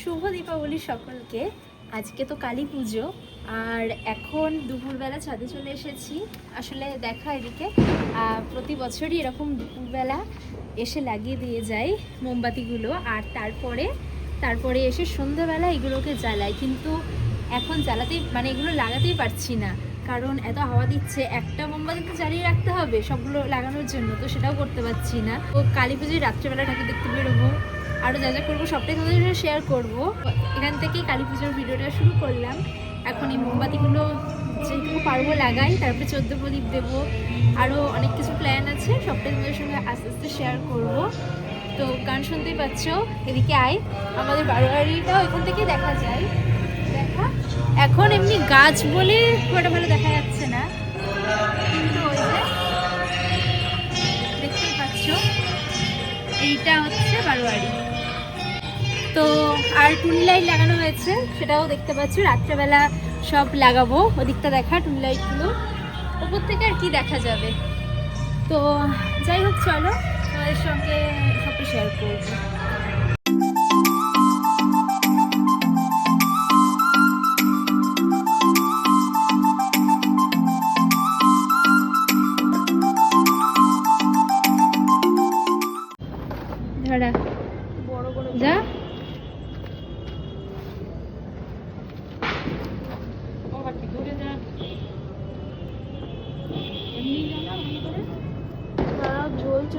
শুভ দীপাবলি সকলকে। আজকে তো কালী পুজো, আর এখন দুপুরবেলা ছাদে চলে এসেছি। আসলে দেখা এদিকে প্রতি বছরই এরকম দুপুরবেলা এসে লাগিয়ে দিয়ে যায় মোমবাতিগুলো, আর তারপরে এসে সন্ধ্যাবেলা এগুলোকে জ্বালাই। কিন্তু এখন জ্বালাতেই এগুলো লাগাতেই পারছি না, কারণ এত হাওয়া দিচ্ছে। একটা মোমবাতি তো জ্বালিয়ে রাখতে হবে সবগুলো লাগানোর জন্য, তো সেটাও করতে পারছি না। ও কালী পুজোয় রাত্রেবেলা ঠাকুর দেখতে বেরোবো, আরও যা যা করবো সবটাই তোমাদের সাথে শেয়ার করবো। এখান থেকেই কালী পুজোর ভিডিওটা শুরু করলাম। এখন এই মোমবাতিগুলো যেটুকু পারবো লাগাই, তারপরে 14 প্রদীপ দেবো, আরও অনেক কিছু প্ল্যান আছে, সবটাই তোমাদের সঙ্গে আস্তে আস্তে শেয়ার করবো। তো গান শুনতেই পাচ্ছ, এদিকে আয়। আমাদের বারোয়ারিটাও এখান থেকে দেখা যায়। দেখা এখন এমনি গাছ বলে খুব একটা ভালো দেখা যাচ্ছে না, কিন্তু ওই যে দেখতেই পাচ্ছ এইটা হচ্ছে বারোয়ারি। তো আর টুনি লাইট লাগানো হয়েছে, সেটাও দেখতে পাচ্ছ। রাত্রেবেলা সব লাগাবো, ওদিকটা দেখা টুনি লাইটগুলো ওপর থেকে আর কি দেখা যাবে। তো যাই হোক, চলো তোমাদের সঙ্গে সবটা শেয়ার করবো। ধরা বড় বড় যা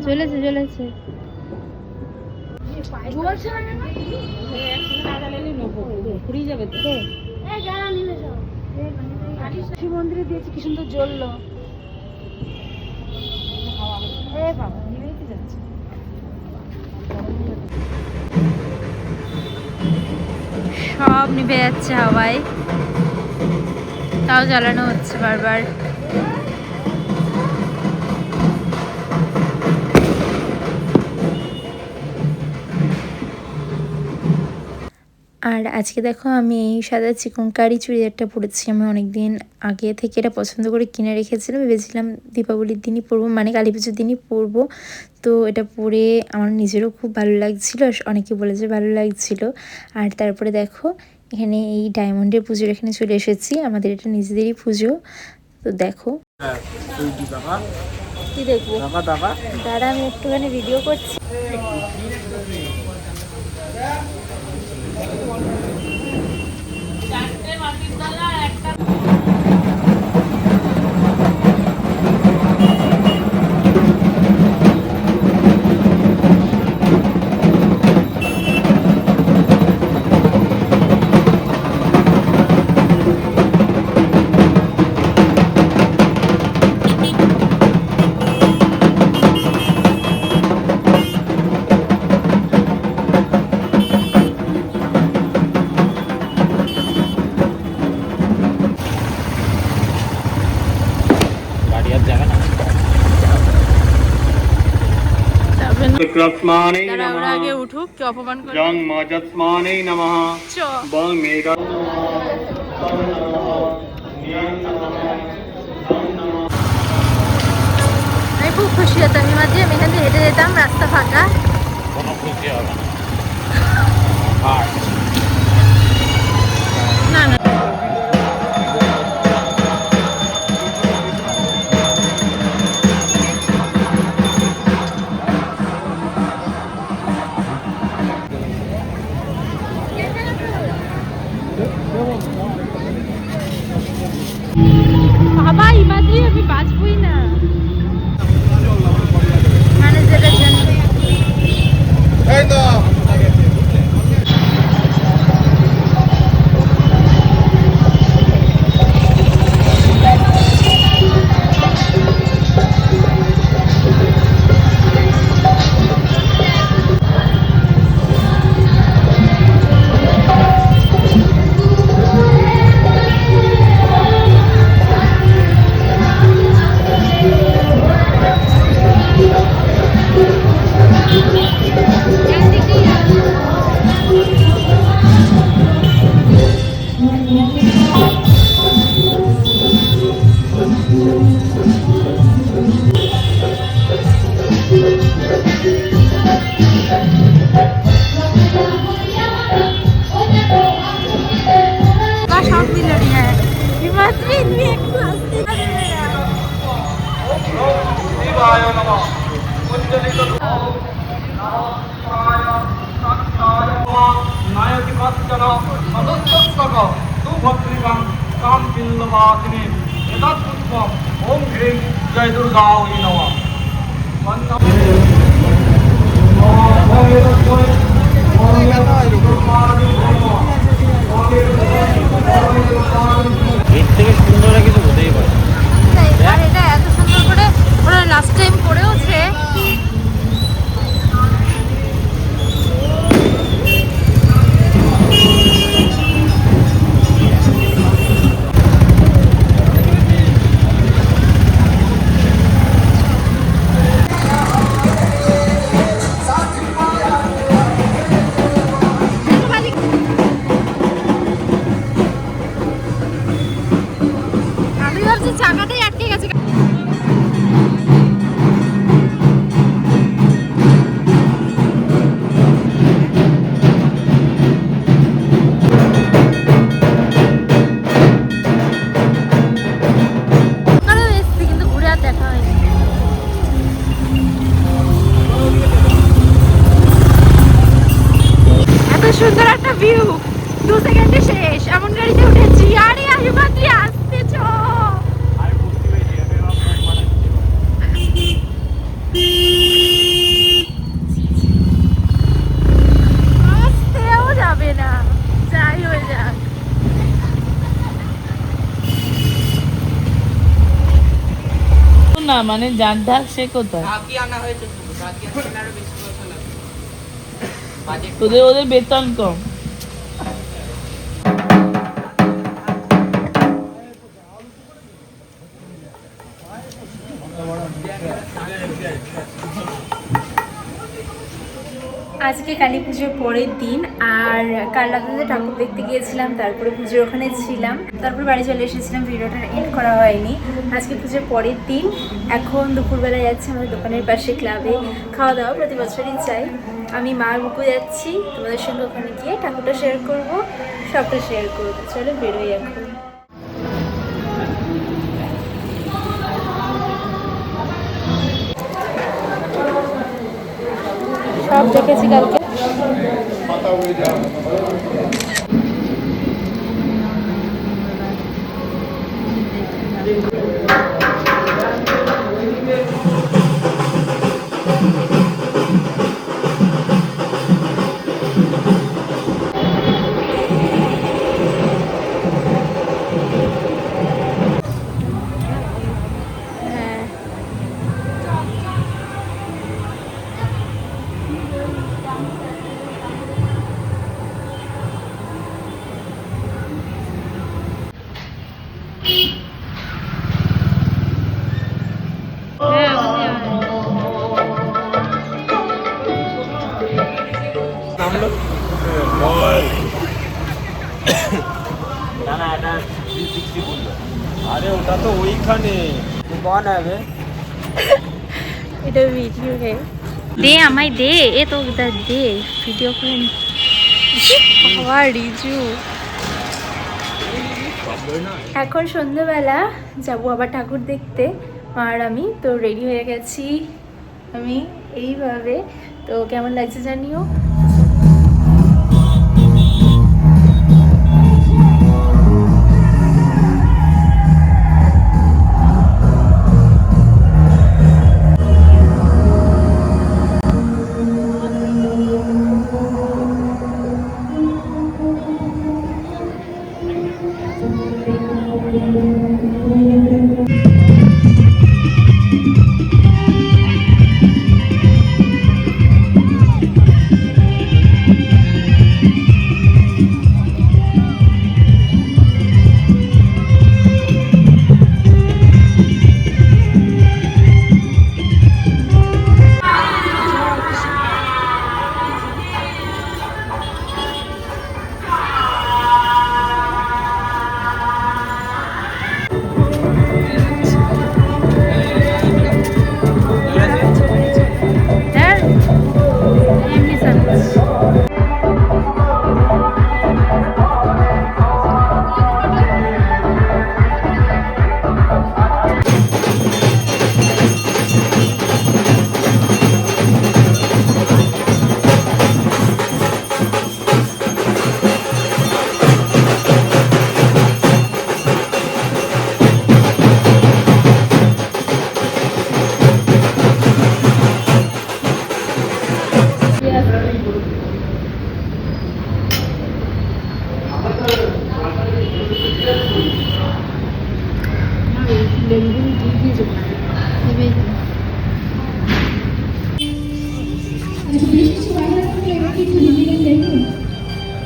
জ্বলেছে জ্বলেছে শিব মন্দিরে দিয়েছি, কি সুন্দর জ্বললো। সব নিভে যাচ্ছে হাওয়ায়, তাও জ্বালানো হচ্ছে বারবার। আর আজকে দেখো আমি এই সাদা চিকনকারি চুড়িদারটা পরেছি। আমি অনেকদিন আগে থেকে এটা পছন্দ করে কিনে রেখেছিলাম, ভেবেছিলাম দীপাবলির দিনই পরবো, মানে কালী পুজোর দিনই পরবো। তো এটা পরে আমার নিজেরও খুব ভালো লাগছিল, অনেকে বলেছে ভালো লাগছিল। আর তারপরে দেখো এখানে এই ডায়মন্ডের পুজোর এখানে চলে এসেছি, আমাদের এটা নিজেদেরই পুজো। তো দেখো কি দেখবো, দাঁড়া আমি একটুখানি ভিডিও করছি। আগে উঠুক, কে অপমান করে। আমি খুব খুশি হতাম মাঝে, আমি এখান থেকে হেঁটে যেতাম, রাস্তা ফাঁকা। না না বাবা, ইমাদি আমি বাঁচবই না ম্যানেজারের জন্য। अर्चन सदस्तक सुभद्रिकां कां बिल्लवासिनी एतत् पुष्पम् ओम ह्रीं जय दुर्गा वै नमः। এর থেকে সুন্দর কিছু হতেই পারে। আর এটা এত সুন্দর করে ওরা লাস্ট টাইম করেওছে। আমি ভাবছি চাকাতেই আটকে গেছে। কিন্তু ঘুরে আর দেখা হয়নি। এত সুন্দর একটা ভিউ 2 সেকেন্ডে শেষ। এমন গাড়িতে উঠেছি। আরে আহিমাদ্রি আসতেছ। আসতেও যাবে না, যাই হয়ে যাক। না মানে যার ঢাক সে কোথায়? তোদের ওদের বেতন কম। আজকে কালী পুজোর পরের দিন, আর কাল রাতে ঠাকুর দেখতে গিয়েছিলাম, তারপরে পুজোর ওখানে ছিলাম, তারপর বাড়ি চলে এসেছিলাম। ভিডিওটা এন্ড করা হয়নি। আজকে পুজোর পরের দিন, এখন দুপুরবেলা যাচ্ছি আমাদের দোকানের পাশে ক্লাবে খাওয়া দাওয়া। প্রতি বছরই চাই। আমি মা বুকু যাচ্ছি, তোমাদের সঙ্গে ওখানে গিয়ে ঠাকুরটা শেয়ার করবো, সবটা শেয়ার করবো। চলো বেরোই এখন। সব দেখেছি কালকে। আরে ওটা তো ওইখানে কন হবে। এটা ভিডিও হে দে, আমায় দে। এ তো দে ভিডিও করে রিজু। এখন সন্ধ্যেবেলা যাবো আবার ঠাকুর দেখতে। আর আমি তো রেডি হয়ে গেছি আমি এইভাবে। তো কেমন লাগছে জানিও।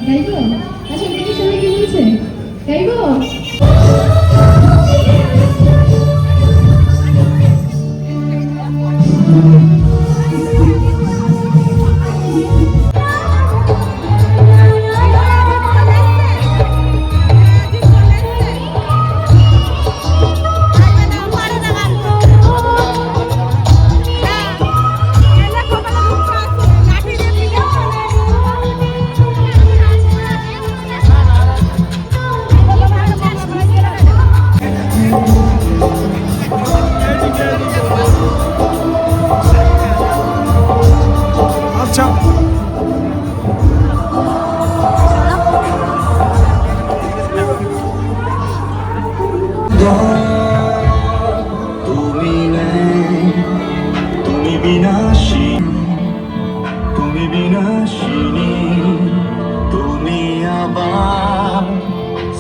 গাইবো? আচ্ছা এদিকে সবাই কি বলছে? গাইবো? তুমি নেই, তুমি বিনাশী, তুমি বিনাশিনী, তুমি আবার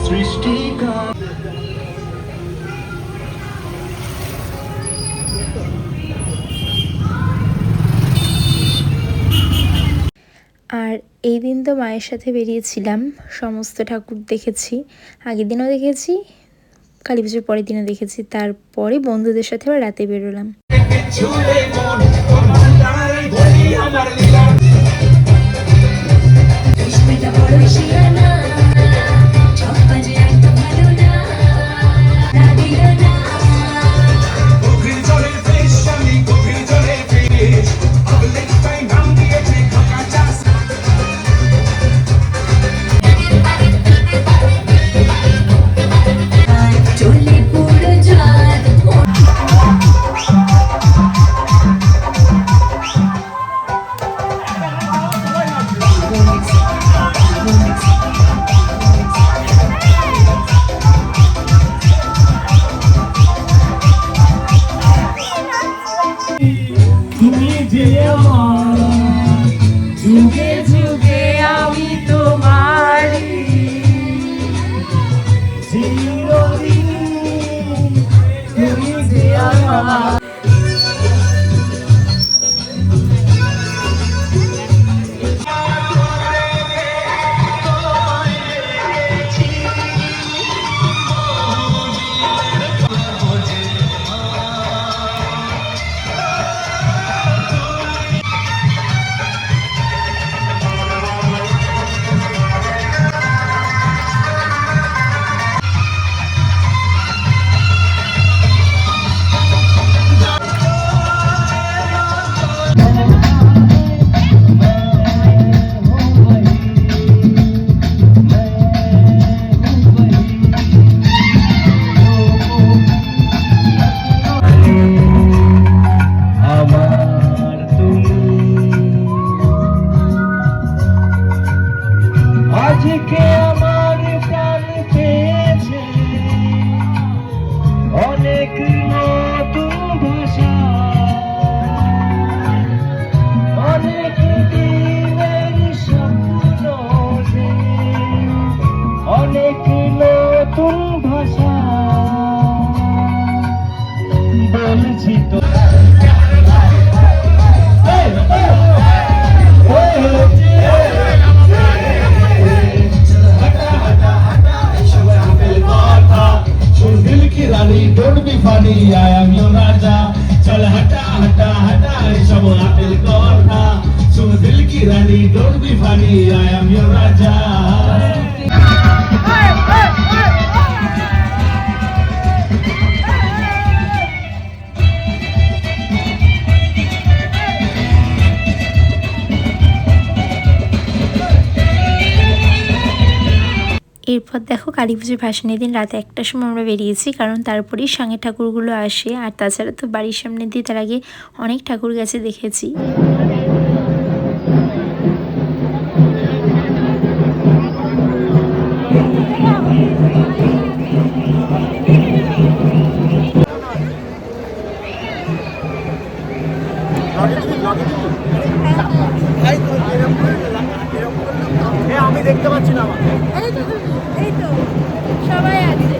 সৃষ্টিকার। আর এই দিন তো মায়ের সাথে বেরিয়েছিলাম, সমস্ত ঠাকুর দেখেছি, আগের দিনও দেখেছি, কালী পুজোর পরের দিনও দেখেছি, তারপরে বন্ধুদের সাথে আবার রাতে বেরোলাম। যুগে যুগে আমি তোমারি চিরদিন তুমি যে আমার। আজকে আমার প্রাণ পেয়েছে অনেক নতুন ভাষা, অনেক দিনের স্বপ্ন যে অনেক নতুন ভাষা বলছি তো। Don't be funny, I am your Raja. Chal hata hata hata, sab apil kortha. Sun dil ki rani, don't be funny, I am your Raja. এরপর দেখো কালী পুজোর ভাসানের দিন রাতে 1টার সময় আমরা বেরিয়েছি, কারণ তারপরেই সামনে ঠাকুরগুলো আসে, আর তাছাড়া তো বাড়ির সামনে দিয়ে তার আগে অনেক ঠাকুর গেছে দেখেছি। আমি দেখতে পাচ্ছি না। এই তো সবাই আছে।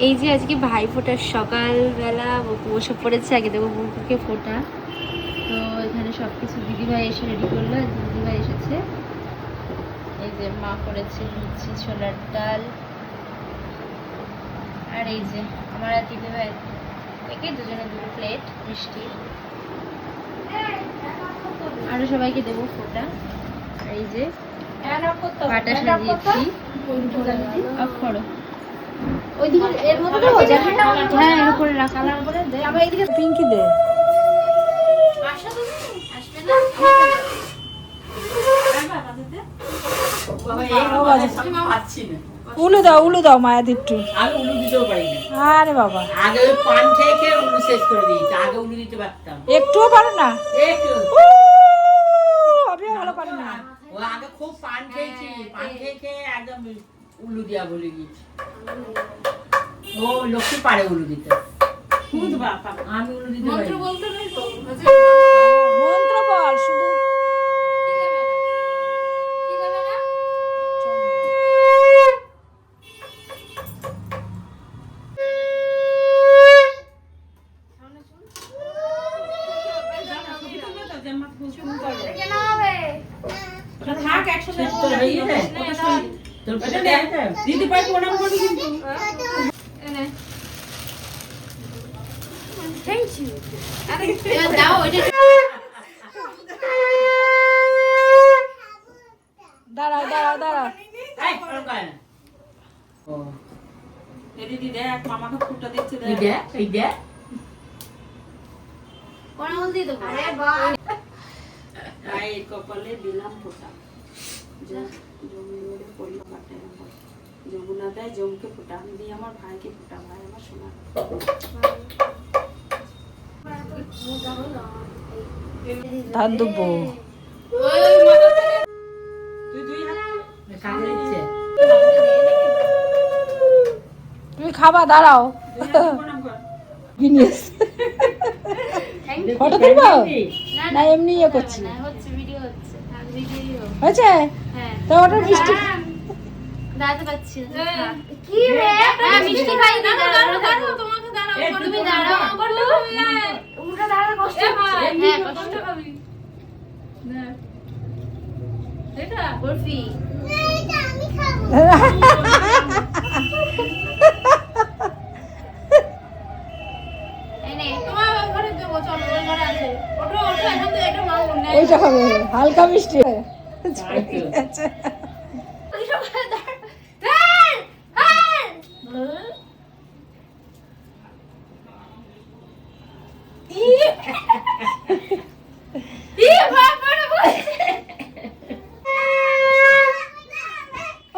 এই যে আজকে ভাই ফোটার সকালবেলা বকু বসে পড়েছে, আগে দেবো বকুকে ফোটা। তো এখানে সব কিছু দিদিভাই এসে রেডি করলো, দিদিভাই এসেছে। এই যে মা করেছে লুচি, ছোলার ডাল, আর এই যে আমার আর দিদিভাই থেকে দুজনে দুটো প্লেট মিষ্টি। আরো সবাইকে দেবো ফোটা। আর এই যে পাটা সাজিয়েছি। অফ করো। ওইদিকে এর মধ্যে হ্যাঁ এর উপরে রাখা, কালার উপরে দে। আবার এইদিকে পিঙ্কি দে আসো, তুমি আসবে না? উলু দাও মায়াদি একটু। আগে উলু দিতেও পারি না। আরে বাবা আগে ওই পান খেয়ে খেয়ে উলু শেষ করে দিয়েছি। আগে উলু দিতে পারতাম একটুও পারো না? একটু। আমিও ভালো পারি না। ও আগে খুব পান খেয়েছি, পান খেয়ে খেয়ে একদম উলু দিয়া বলে গেছি। ও লক্ষ্মী পারে উলু দিতে। আমি উলু দিতে পারি না। মন্ত্র বল শুধু। তোর হয়ে গেছে? তোর পেটে দেয়? দিদি পাই প্রণাম করবি কিন্তু। দাও ওইটা। দাঁড়াও দাঁড়াও দাঁড়াও। এই, ওরম করে না। ও, দিদি দেখ মামাকে ফুটা দিচ্ছে এই দেখ। দেখ, এই দেখ। কোন বল দিয়ে দেবো? গায়ের কপালে দিলাম ফোঁটা। জমি পড়লো কাটে যমুনা দেয় জমকে ফোঁটা, আমি দিই আমার ভাইকে ফোঁটা, ভাই আমার সোনা। ধান দেবো। তুই দুই হাত কাকে দিচ্ছে? তুমি খাবা, দাঁড়াও। প্রণাম কর। গিনিস ফটো তুলবো না এমনি ইয়ে করছি? না, হচ্ছে ভিডিও হচ্ছে। থাক, ভিডিওই হোক। হয়েছে হ্যাঁ। তো ওটা মিষ্টি দাঁড়াতে পারছি না। কি রে? হ্যাঁ মিষ্টি খাই না। দাঁড়াও তোমাকে দাঁড়াও। তুমি দাঁড়াও। উল্টা দাঁড়ালে কষ্ট হয়। হ্যাঁ কষ্ট হবে। এটা বরফি। এই নে তোমার ঘরে দেবো, চলো ওই ঘরে আছে। ওঠো ওঠো, এখন তো এটা মা মনে নাই। ওইটা হবে হালকা মিষ্টি। তাই তো। আছে ওই সব দাঁড় দাঁড়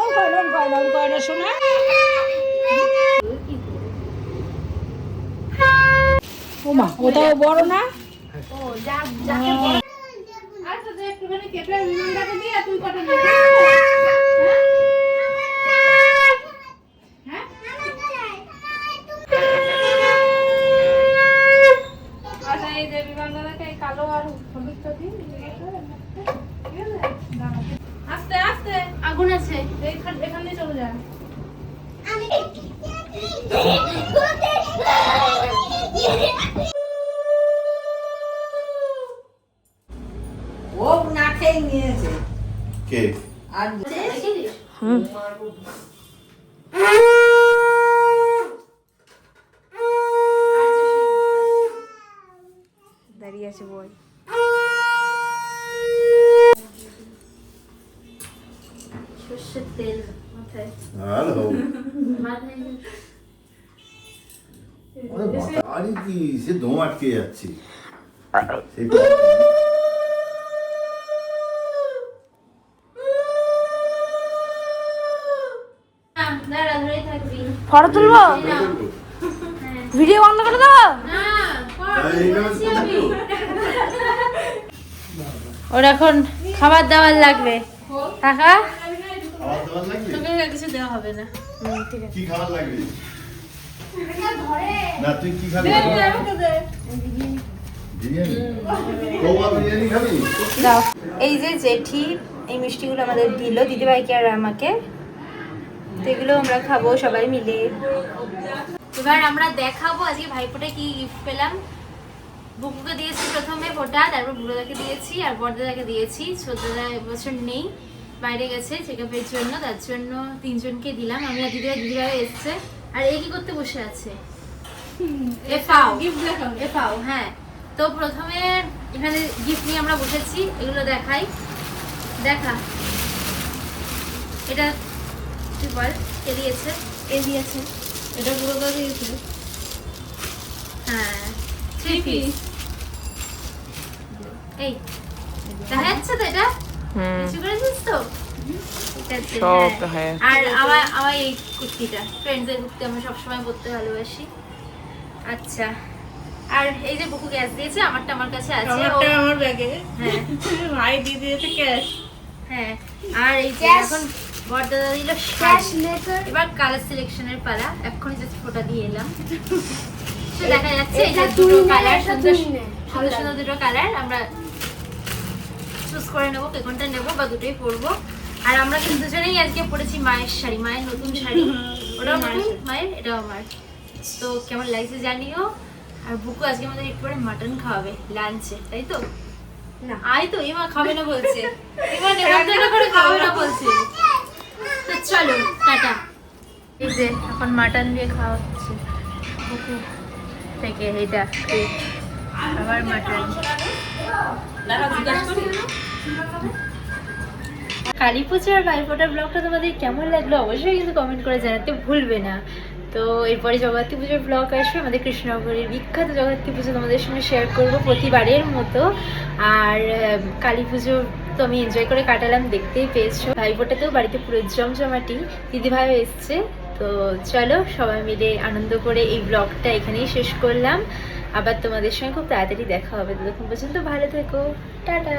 ও কয় না শোনা। ও মা ওটাও বড় না? ও যা যাকে বল। আচ্ছা তো একটুখানি কেটে বিমানটাকে দিয়ে তুই কটা নে। হ্যাঁ আচ্ছা এই যে বিমানটাকে কালো আর হলুদটা দিই। আস্তে আস্তে আগুন আছে, এখান দিয়ে চলে যা। ও না খেয়ে নিয়েছে। কে? আর দাঁড়িয়ে আছে বল। সর্ষের তেল মাথায় হ্যালো। মাথায় ওরে বাবা, আরে কি সে দম আটকে যাচ্ছে। সেই দাঁড়া ধরে থাকবি। ফটো তুলবো? ভিডিও বন্ধ করে দেবো? না এইভাবে আমি ওর এখন খাবার দাবার লাগবে। টাকা খাবার দাবার লাগবে? তোকে কিছু দেওয়া হবে না। কি খাবার লাগবে? ধরে না তুই কি খাবি? বিরিয়ানি? কৌয়া বিরিয়ানি খাবি? দাও। এই যে জেঠি এই মিষ্টিগুলো আমাদের দিল, দিদিভাইকে আর আমাকে। তো এগুলো আমরা খাবো সবাই মিলে। এবার আমরা দেখাবো আজকে ভাইফোঁটায় কি গিফট পেলাম। বুকুকে দিয়েছি প্রথমে ফোঁটা, তারপর বুড়োদাকে দিয়েছি আর বড়দাদাকে দিয়েছি। ছোটদা এবছর নেই, বাইরে গেছে চেক আপের জন্য, তার জন্য তিনজনকে দিলাম। আমি আর দিদিভাই এসছে। আর এই কি করতে বসে আছে? এফাও, হ্যাঁ। তো প্রথমে এখানে গিফট নিয়ে আমরা বসেছি, এগুলো দেখাই। দেখা, এটা তুই বল কে দিয়েছে? এ দিয়েছে, এটা বুড়োদা দিয়েছে। হ্যাঁ, 3 পিস। এই দেখা যাচ্ছে তো? এটা কিছু করেছিস তো? সব দেখা যাচ্ছে। আর আমার এই কুর্তিটা, ফ্রেন্ডসের কুর্তি, আমি সবসময় পরতে ভালোবাসি। আচ্ছা, আর এই যে বুকু গ্যাস দিয়েছে, আমারটা আমার কাছে আছে, আমার ব্যাগে। হ্যাঁ ভাই দিয়ে দিয়েছে ক্যাশ। হ্যাঁ। আর এই যে এখন বড়দাদা দিল ক্যাশ লেটার। এবার কালার সিলেকশনের পালা, এক্ষুনি জাস্ট ফোঁটা দিয়ে এলাম। তো দেখা যাচ্ছে এটা দুটো কালার, সুন্দর সুন্দর দুটো কালার। আমরা চুজ করে নেবো কোনটা নেবো, বা দুটোই পরবো। আর আমরা কিন্তু দুজনেই আজকে পরেছি মায়ের শাড়ি, মায়ের নতুন শাড়ি। ওটাও মায়ের, এটাও আমার। তো কেমন লাগছে জানিও। আর বুকু আজকে আমাদের একটু পরে মাটন খাওয়াবে লাঞ্চে, তাই তো? না আই তো, এমা খাবে না বলছে, এমা নেমন্তন্ন করে খাবে না বলছে। তো চলো টাটা। এই যে এখন মাটন দিয়ে খাওয়া হচ্ছে বুকু থেকে, এইটা আবার মাটন। কালী পুজো আর ভাইফোঁটার ব্লগটা তোমাদের কেমন লাগলো অবশ্যই কিন্তু কমেন্ট করে জানাতে ভুলবে না। তো এরপরে জগদ্ধাত্রী পুজোর ব্লগ আসবে, আমাদের কৃষ্ণনগরের বিখ্যাত জগদ্ধাত্রী পুজো তোমাদের সঙ্গে শেয়ার করবো প্রতিবারের মতো। আর কালী পুজো তো আমি এনজয় করে কাটালাম, দেখতেই পেয়েছো। ভাইফোঁটাতেও বাড়িতে পুরো জমজমাটি, দিদিভাইও এসছে। তো চলো সবাই মিলে আনন্দ করে এই ব্লগটা এখানেই শেষ করলাম। আবার তোমাদের সঙ্গে খুব তাড়াতাড়ি দেখা হবে, ততক্ষণ পর্যন্ত ভালো থেকো, টাটা।